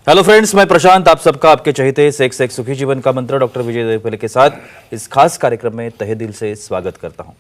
Hello friends, मैं प्रशांत आप सबका आपके चहेते सेक्स एक सुखी जीवन का मंत्र डॉक्टर विजय देवफले के साथ इस खास कार्यक्रम में तहे दिल से स्वागत करता हूं।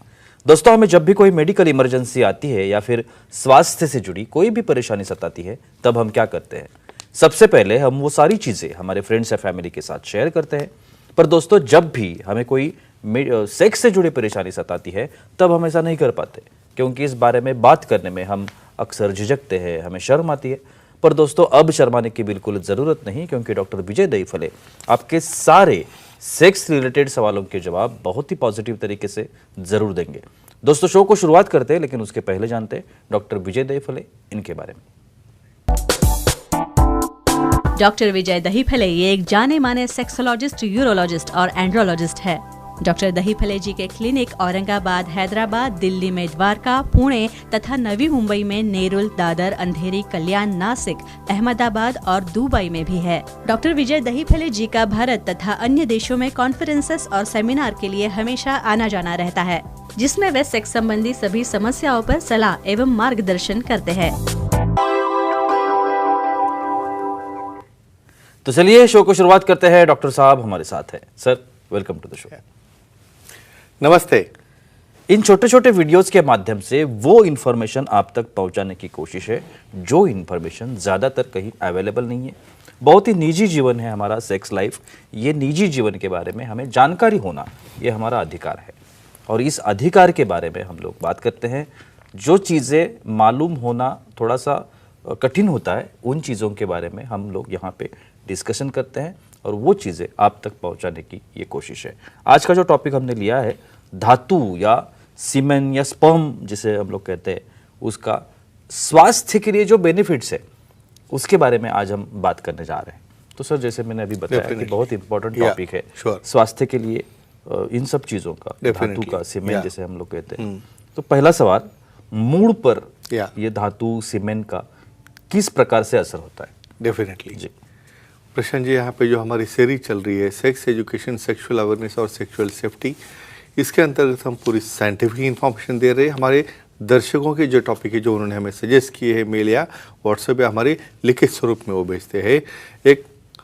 दोस्तों, हमें जब भी कोई मेडिकल इमरजेंसी आती है या फिर स्वास्थ्य से जुड़ी कोई भी परेशानी सताती है, तब हम क्या करते हैं? सबसे पहले हम वो सारी चीजें हमारे फ्रेंड्स या फैमिली के साथ शेयर करते हैं। पर दोस्तों, जब भी हमें कोई सेक्स से जुड़ी परेशानी सताती है, तब हम ऐसा नहीं कर पाते, क्योंकि इस बारे में बात करने में हम अक्सर झिझकते हैं, हमें शर्म आती है। पर दोस्तों, अब शर्माने की बिल्कुल ज़रूरत नहीं, क्योंकि डॉक्टर विजय दहीफले आपके सारे सेक्स रिलेटेड सवालों के जवाब बहुत ही पॉजिटिव तरीके से ज़रूर देंगे। दोस्तों, शो को शुरुआत करते हैं, लेकिन उसके पहले जानते हैं डॉक्टर विजय दहीफले इनके बारे में। डॉक्टर विजय दहीफले ये एक जाने माने सेक्सोलॉजिस्ट, यूरोलॉजिस्ट और एंड्रोलॉजिस्ट है। डॉक्टर दहीफले जी के क्लिनिक औरंगाबाद, हैदराबाद, दिल्ली में द्वारका, पुणे तथा नवी मुंबई में नेरुल, दादर, अंधेरी, कल्याण, नासिक, अहमदाबाद और दुबई में भी है। डॉक्टर विजय दहीफले जी का भारत तथा अन्य देशों में कॉन्फ्रेंसेस और सेमिनार के लिए हमेशा आना जाना रहता है, जिसमें वे सेक्स संबंधी सभी समस्याओं पर सलाह एवं मार्गदर्शन करते हैं। तो चलिए शो को शुरुआत करते हैं। डॉक्टर साहब हमारे साथ हैं। Sir, welcome to the show. नमस्ते। इन छोटे छोटे वीडियोस के माध्यम से वो इन्फॉर्मेशन आप तक पहुंचाने की कोशिश है जो इन्फॉर्मेशन ज़्यादातर कहीं अवेलेबल नहीं है। बहुत ही निजी जीवन है हमारा सेक्स लाइफ। ये निजी जीवन के बारे में हमें जानकारी होना, ये हमारा अधिकार है, और इस अधिकार के बारे में हम लोग बात करते हैं। जो चीज़ें मालूम होना थोड़ा सा कठिन होता है, उन चीज़ों के बारे में हम लोग यहाँ पे डिस्कशन करते हैं, और वो चीज़ें आप तक पहुंचाने की ये कोशिश है। आज का जो टॉपिक हमने लिया है, धातु या सीमेन या स्पर्म जिसे हम लोग कहते हैं, उसका स्वास्थ्य के लिए जो बेनिफिट्स है, उसके बारे में आज हम बात करने जा रहे हैं। तो सर, जैसे मैंने अभी बताया कि बहुत इंपॉर्टेंट टॉपिक है स्वास्थ्य के लिए, इन सब चीज़ों का, धातु का, सीमेन जिसे हम लोग कहते हैं। तो पहला सवाल, मूड पर ये धातु सीमेन का किस प्रकार से असर होता है? डेफिनेटली जी प्रशांत जी, यहाँ पे जो हमारी सीरीज चल रही है सेक्स एजुकेशन, सेक्सुअल अवेयरनेस और सेक्सुअल सेफ्टी, इसके अंतर्गत हम पूरी साइंटिफिक इंफॉर्मेशन दे रहे हैं। हमारे दर्शकों के जो टॉपिक है, जो उन्होंने हमें सजेस्ट किए हैं मेल या व्हाट्सएप या हमारे लिखित स्वरूप में, वो भेजते हैं।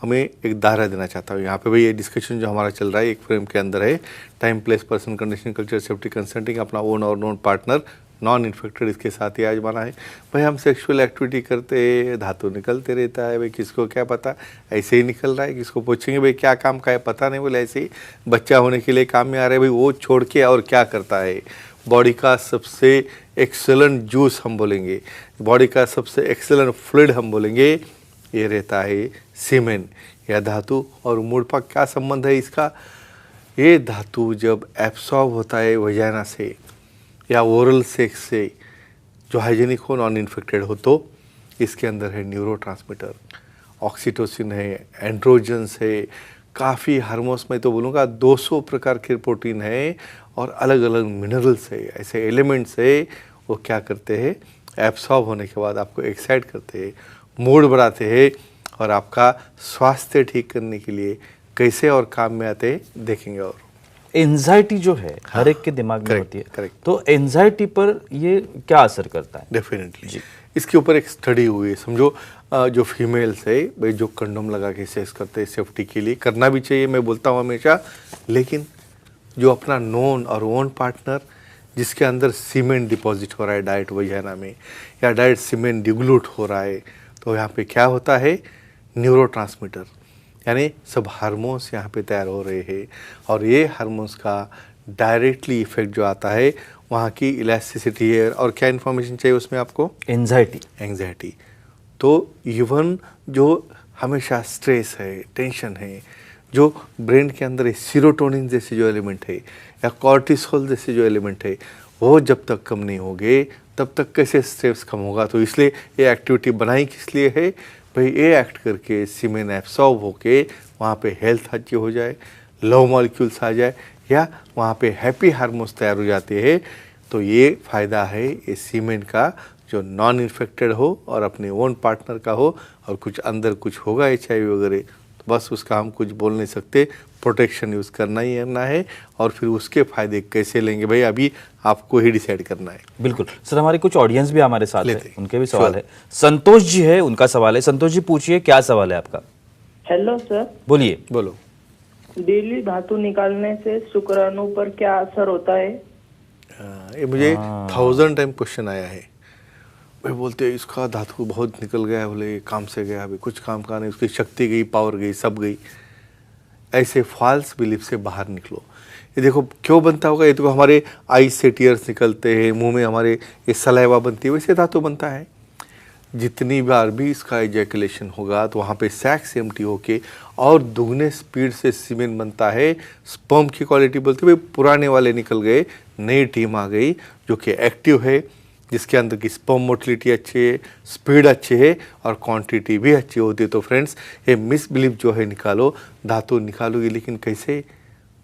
हमें एक दायरा देना चाहता हूँ यहाँ पे भाई। ये डिस्कशन जो हमारा चल रहा है एक फ्रेम के अंदर है। Time, place, person, condition, culture, safety, consulting, अपना ओन और नोन पार्टनर, नॉन इन्फेक्टेड, इसके साथ ही आजमाना है। भाई हम सेक्सुअल एक्टिविटी करते, धातु निकलते रहता है, भाई किसको क्या पता, ऐसे ही निकल रहा है। किसको पूछेंगे भाई क्या काम का है, पता नहीं, बोले ऐसे ही बच्चा होने के लिए काम में आ रहा है। भाई वो छोड़ के और क्या करता है? बॉडी का सबसे एक्सेलेंट जूस हम बोलेंगे, बॉडी का सबसे एक्सेलेंट फ्लूइड हम बोलेंगे, ये रहता है सीमेन या धातु। और मूड पर क्या संबंध है इसका? ये धातु जब एब्सॉर्ब होता है वजाइना से या ओरल सेक्स से, जो हाइजेनिक हो, नॉन इन्फेक्टेड हो, तो इसके अंदर है न्यूरोट्रांसमीटर, ऑक्सीटोसिन है, एंड्रोजन्स है, काफ़ी हार्मोन्स, मैं तो बोलूँगा 200 प्रकार के प्रोटीन है, और अलग अलग मिनरल्स है, ऐसे एलिमेंट्स है। वो क्या करते हैं? एब्सॉर्ब होने के बाद आपको एक्साइट करते हैं, मूड बढ़ाते हैं, और आपका स्वास्थ्य ठीक करने के लिए कैसे और काम में आते हैं देखेंगे। और एंजाइटी जो है हर एक के दिमाग में होती है, करेक्ट। तो एंजाइटी पर ये क्या असर करता है? डेफिनेटली जी, इसके ऊपर एक स्टडी हुई है। समझो जो फीमेल्स है भाई, जो कंडोम लगा के सेक्स करते हैं, सेफ्टी के लिए करना भी चाहिए, मैं बोलता हूँ हमेशा। लेकिन जो अपना नॉन और ओन पार्टनर, जिसके अंदर सीमेंट डिपॉजिट हो रहा है डाइट वजाइना में, या डाइट सीमेंट डिग्लूट हो रहा है, तो यहाँ पे क्या होता है? न्यूरोट्रांसमीटर, यानी सब हार्मोन्स यहाँ पे तैयार हो रहे हैं, और ये हार्मोन्स का डायरेक्टली इफेक्ट जो आता है वहाँ की इलास्टिसिटी है। और क्या इन्फॉर्मेशन चाहिए उसमें आपको? एंजाइटी। तो इवन जो हमेशा स्ट्रेस है, टेंशन है, जो ब्रेन के अंदर सीरोटोनिन जैसे जो एलिमेंट है या कॉर्टिसोल जैसे जो एलिमेंट है, वो जब तक कम नहीं होंगे तब तक कैसे स्ट्रेस कम होगा? तो इसलिए ये एक्टिविटी बनाई किस लिए है भाई? ये एक्ट करके सीमेन एब्सॉर्ब होके वहाँ पे हेल्थ अच्छी हो जाए, लव मॉलिक्यूल्स आ जाए, या वहाँ पे हैप्पी हार्मोन्स तैयार हो जाते हैं। तो ये फ़ायदा है ये सीमेन का, जो नॉन इन्फेक्टेड हो और अपने ओन पार्टनर का हो, और कुछ अंदर कुछ होगा HIV वगैरह, तो बस उसका हम कुछ बोल नहीं सकते, प्रोटेक्शन यूज़ करना ही करना है और फिर उसके फ़ायदे कैसे लेंगे भाई अभी आपको ही डिसाइड करना है। बिल्कुल सर, हमारे कुछ ऑडियंस भी हमारे साथ है, लेते। उनके भी सवाल है। संतोष जी है, उनका सवाल है। संतोष जी पूछिए, क्या सवाल है आपका? हेलो सर, बोलिए। बोलो। डेली धातु निकालने से शुक्राणु पर क्या असर होता है? ये मुझे 1000 टाइम क्वेश्चन आया है। भाई बोलते हैं इसका धातु बहुत निकल गया, बोले काम से गया, अभी कुछ काम का नहीं, उसकी शक्ति गई, पावर गई, सब गई। ऐसे फॉल्स बिलीफ से बाहर निकलो। ये देखो क्यों बनता होगा, ये तो हमारे आई से टीयर्स निकलते हैं, मुंह में हमारे ये सलाइवा बनती है, वैसे धातु बनता है। जितनी बार भी इसका एजैकुलेशन होगा तो वहाँ पे सैक्स एम्प्टी होके और दुगने स्पीड से सीमेन बनता है। स्पर्म की क्वालिटी बोलते हुए पुराने वाले निकल गए, नई टीम आ गई जो कि एक्टिव है, जिसके अंदर की स्पर्म मोटिलिटी अच्छी है, स्पीड अच्छी है और क्वांटिटी भी अच्छी होती है। तो फ्रेंड्स ये मिसबिलीफ जो है निकालो, धातु निकालोगे लेकिन कैसे?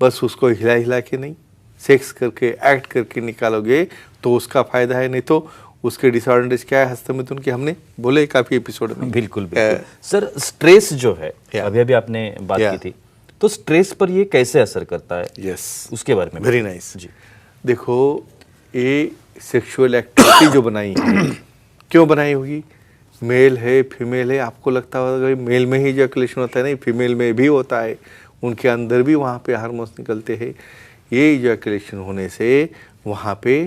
बस उसको हिला हिला के नहीं, सेक्स करके एक्ट करके निकालोगे तो उसका फ़ायदा है, नहीं तो उसके डिसएडवांटेज क्या है हस्तमिथुन की हमने बोले काफ़ी एपिसोड में। बिल्कुल बिल्कुल। सर स्ट्रेस जो है, Yeah. अभी अभी आपने बात की थी, तो स्ट्रेस पर ये कैसे असर करता है? यस, उसके बारे में वेरी नाइस। जी। देखो ये सेक्सुअल एक्टिविटी जो बनाई है क्यों बनाई होगी? मेल है फीमेल है, आपको लगता होगा मेल में ही इजैकुलेशन होता है, नहीं, फीमेल में भी होता है, उनके अंदर भी वहाँ पे हार्मोन्स निकलते हैं। ये इजैकुलेशन होने से वहाँ पे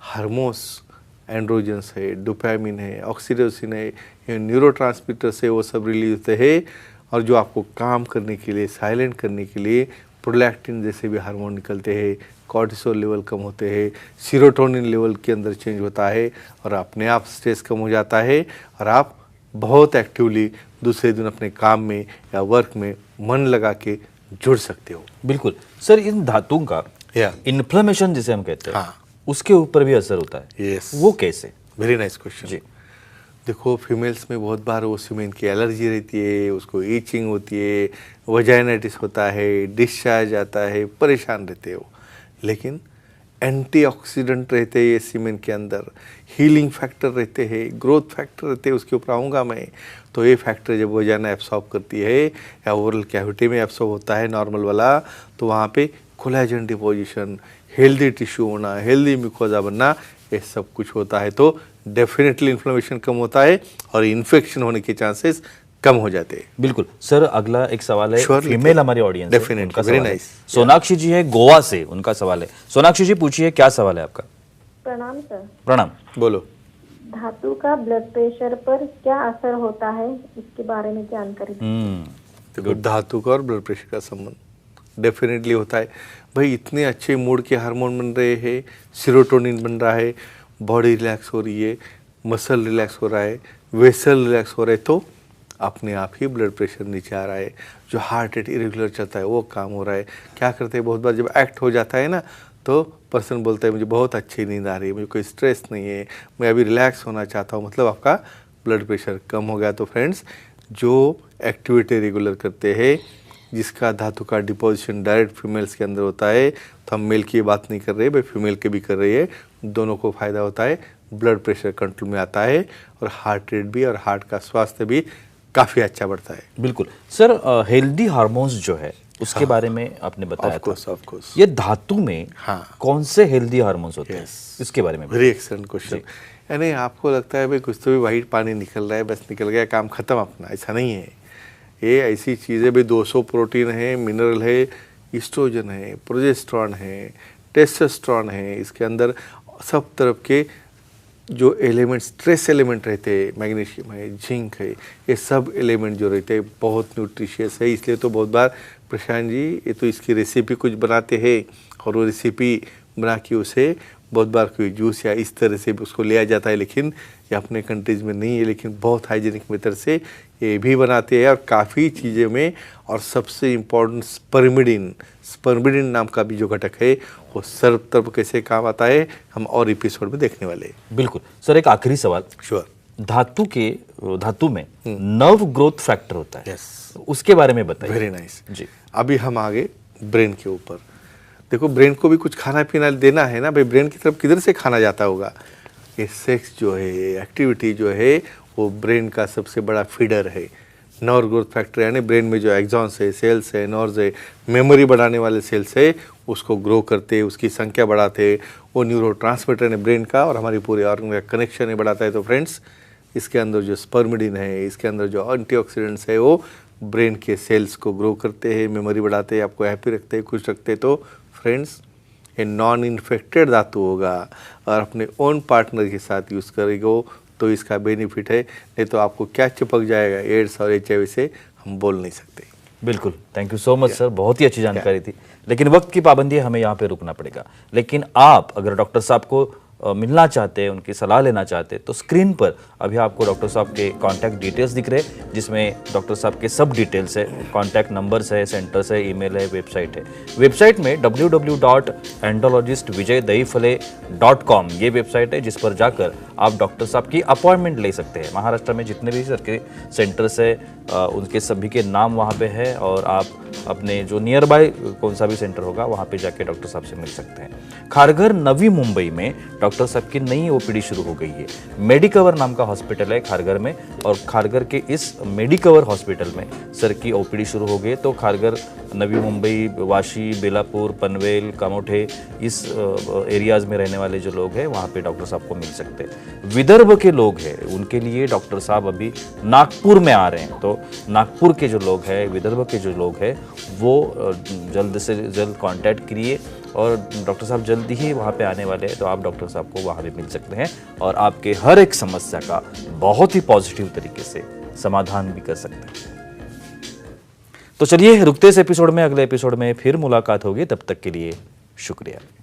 हार्मोन्स, एंड्रोजन्स है, डोपामिन है, ऑक्सीटोसिन है, ये न्यूरोट्रांसमीटर से वो सब रिलीज होते हैं और जो आपको काम करने के लिए, साइलेंट करने के लिए प्रोलैक्टिन जैसे भी हार्मोन निकलते हैं, कॉर्टिसोल लेवल कम होते हैं, सीरोटोनिन लेवल के अंदर चेंज होता है और अपने आप स्ट्रेस कम हो जाता है और आप बहुत एक्टिवली दूसरे दिन अपने काम में या वर्क में मन लगा के जुड़ सकते हो। बिल्कुल सर, इन धातुओं का या इन्फ्लेमेशन जिसे हम कहते हैं, हाँ, उसके ऊपर भी असर होता है। यस, वो कैसे? Very nice question. जी। देखो फीमेल्स में बहुत बार वो सीमेन की एलर्जी रहती है, उसको ईचिंग होती है, वजाइनाइटिस होता है, डिस्चार्ज आता है, परेशान रहते हो। लेकिन एंटीऑक्सीडेंट रहते हैं ये सीमेन के अंदर, हीलिंग फैक्टर रहते हैं, ग्रोथ फैक्टर रहते हैं, उसके ऊपर आऊँगा मैं। तो ये फैक्टर जब वजाइना एब्सॉर्ब करती है या ओरल कैविटी में एब्सॉर्ब होता है नॉर्मल वाला, तो वहाँ पे कोलेजन डिपोजिशन, हेल्दी टिश्यू होना, हेल्दी म्यूकोजा बनना, ये सब कुछ होता है। तो डेफिनेटली इन्फ्लेमेशन कम होता है और इन्फेक्शन होने के चांसेस कम हो जाते हैं। बिल्कुल सर, अगला एक सवाल है, Surely, फीमेल हमारी ऑडियंस है, Definitely, उनका very सवाल है। nice. सोनाक्षी जी है गोवा से, उनका सवाल है। सोनाक्षी जी पूछिए, क्या सवाल है आपका? प्रणाम सर। प्रणाम। बोलो। धातु का ब्लड प्रेशर पर क्या असर होता है, इसके बारे में जानकारी दें। देखो धातु का और ब्लड प्रेशर का संबंध डेफिनेटली होता है। भाई इतने अच्छे मूड के हार्मोन बन रहे हैं, सीरोटोनिन बन रहा है, बॉडी रिलैक्स हो रही है, मसल रिलैक्स हो रहा है, वेसल रिलैक्स हो रहा है, तो अपने आप ही ब्लड प्रेशर नीचे आ रहा है। जो हार्ट रेट इरेगुलर चलता है वो काम हो रहा है। क्या करते हैं बहुत बार जब एक्ट हो जाता है ना, तो पर्सन बोलता है मुझे बहुत अच्छी नींद आ रही है, मुझे कोई स्ट्रेस नहीं है, मैं अभी रिलैक्स होना चाहता हूँ, मतलब आपका ब्लड प्रेशर कम हो गया। तो फ्रेंड्स जो एक्टिविटी रेगुलर करते हैं, जिसका धातु का डिपोजिशन डायरेक्ट फीमेल्स के अंदर होता है, तो हम मेल की बात नहीं कर रहे भाई, फीमेल के भी कर रही है, दोनों को फ़ायदा होता है, ब्लड प्रेशर कंट्रोल में आता है और हार्ट रेट भी और हार्ट का स्वास्थ्य भी काफ़ी अच्छा बढ़ता है। बिल्कुल सर, हेल्दी हार्मोन्स जो है उसके बारे में आपने बताया था। Of course. ये धातु में हाँ। कौन से हेल्दी हार्मोन्स होते हैं, Yes. इसके बारे में वेरी एक्सेलेंट क्वेश्चन। यानी आपको लगता है भाई कुछ तो भी वाइट पानी निकल रहा है, बस निकल गया काम खत्म अपना, ऐसा नहीं है। ये ऐसी चीज़ें भी 200 प्रोटीन है, मिनरल है, ईस्ट्रोजन है, प्रोजेस्टेरॉन है, टेस्टोस्टेरोन है, इसके अंदर सब तरफ के जो एलिमेंट्स, ट्रेस एलिमेंट रहते हैं, मैग्नीशियम है, जिंक है, ये सब एलिमेंट जो रहते हैं बहुत न्यूट्रिशियस है। इसलिए तो बहुत बार प्रशांत जी ये तो इसकी रेसिपी कुछ बनाते हैं और वो रेसिपी बना के उसे बहुत बार कोई जूस या इस तरह से भी उसको लिया जाता है, लेकिन ये अपने कंट्रीज में नहीं है, लेकिन बहुत हाइजीनिक मेथड से ये भी बनाते हैं और काफ़ी चीज़ें में। और सबसे इम्पोर्टेंट स्पर्मिडिन नाम का भी जो घटक है वो सर्व तरफ कैसे काम आता है, हम और एपिसोड में देखने वाले हैं। बिल्कुल सर, एक आखिरी सवाल। श्योर। धातु में नर्व ग्रोथ फैक्टर होता है, Yes. उसके बारे में बताइए। Very nice. जी। अभी हम आगे ब्रेन के ऊपर। देखो ब्रेन को भी कुछ खाना पीना देना है ना भाई, ब्रेन की तरफ किधर से खाना जाता होगा? ये सेक्स जो है, एक्टिविटी जो है, वो ब्रेन का सबसे बड़ा फीडर है। नर्व ग्रोथ फैक्टर यानी ब्रेन में जो एक्सॉन्स है, सेल्स है, नर्व्स है, मेमोरी बढ़ाने वाले सेल्स है, उसको ग्रो करते, उसकी संख्या बढ़ाते, वो न्यूरोट्रांसमीटर है ब्रेन का और हमारी पूरे ऑर्गन का कनेक्शन है बढ़ाता है। तो फ्रेंड्स, इसके अंदर जो स्पर्मिडिन है, इसके अंदर जो एंटीऑक्सीडेंट्स है, वो ब्रेन के सेल्स को ग्रो करते हैं, मेमोरी बढ़ाते हैं, आपको हैप्पी रखते हैं, खुश रखते हैं। तो फ्रेंड्स, ये नॉन इन्फेक्टेड धातु होगा और अपने ओन पार्टनर के साथ यूज़ करेगा तो इसका बेनिफिट है, नहीं तो आपको क्या चिपक जाएगा एड्स और HIV से हम बोल नहीं सकते। बिल्कुल, thank you so much sir, बहुत ही अच्छी जानकारी थी। लेकिन वक्त की पाबंदी है, हमें यहाँ पे रुकना पड़ेगा। लेकिन आप अगर डॉक्टर साहब को मिलना चाहते हैं, उनकी सलाह लेना चाहते हैं, तो स्क्रीन पर अभी आपको डॉक्टर साहब के कॉन्टैक्ट डिटेल्स दिख रहे हैं, जिसमें डॉक्टर साहब के सब डिटेल्स है, कॉन्टैक्ट नंबर्स है, सेंटर्स है, ईमेल है, वेबसाइट है। वेबसाइट में www.andrologistvijaydahifale.com ये वेबसाइट है, जिस पर जाकर आप डॉक्टर साहब की अपॉइंटमेंट ले सकते हैं। महाराष्ट्र में जितने भी सरकारी सेंटर्स है उनके सभी के नाम वहाँ पे है और आप अपने जो नियर बाय कौन सा भी सेंटर होगा वहाँ पे जाके डॉक्टर साहब से मिल सकते हैं। खारघर नवी मुंबई में डॉक्टर साहब की नई OPD शुरू हो गई है। मेडिकवर नाम का हॉस्पिटल है खारघर में और खारघर के इस मेडिकवर हॉस्पिटल में सर की OPD शुरू हो गई। तो खारघर, नवी मुंबई, वाशी, बेलापुर, पनवेल, कामोठे इस एरियाज़ में रहने वाले जो लोग हैं वहाँ पे डॉक्टर साहब को मिल सकते हैं। विदर्भ के लोग हैं उनके लिए डॉक्टर साहब अभी नागपुर में आ रहे हैं। तो नागपुर के जो लोग हैं, विदर्भ के जो लोग हैं, वो जल्द से जल्द कांटेक्ट करिए और डॉक्टर साहब जल्दी ही वहाँ पे आने वाले हैं। तो आप डॉक्टर साहब को वहाँ पे मिल सकते हैं और आपके हर एक समस्या का बहुत ही पॉजिटिव तरीके से समाधान भी कर सकते हैं। तो चलिए रुकते इस एपिसोड में, अगले एपिसोड में फिर मुलाकात होगी। तब तक के लिए शुक्रिया।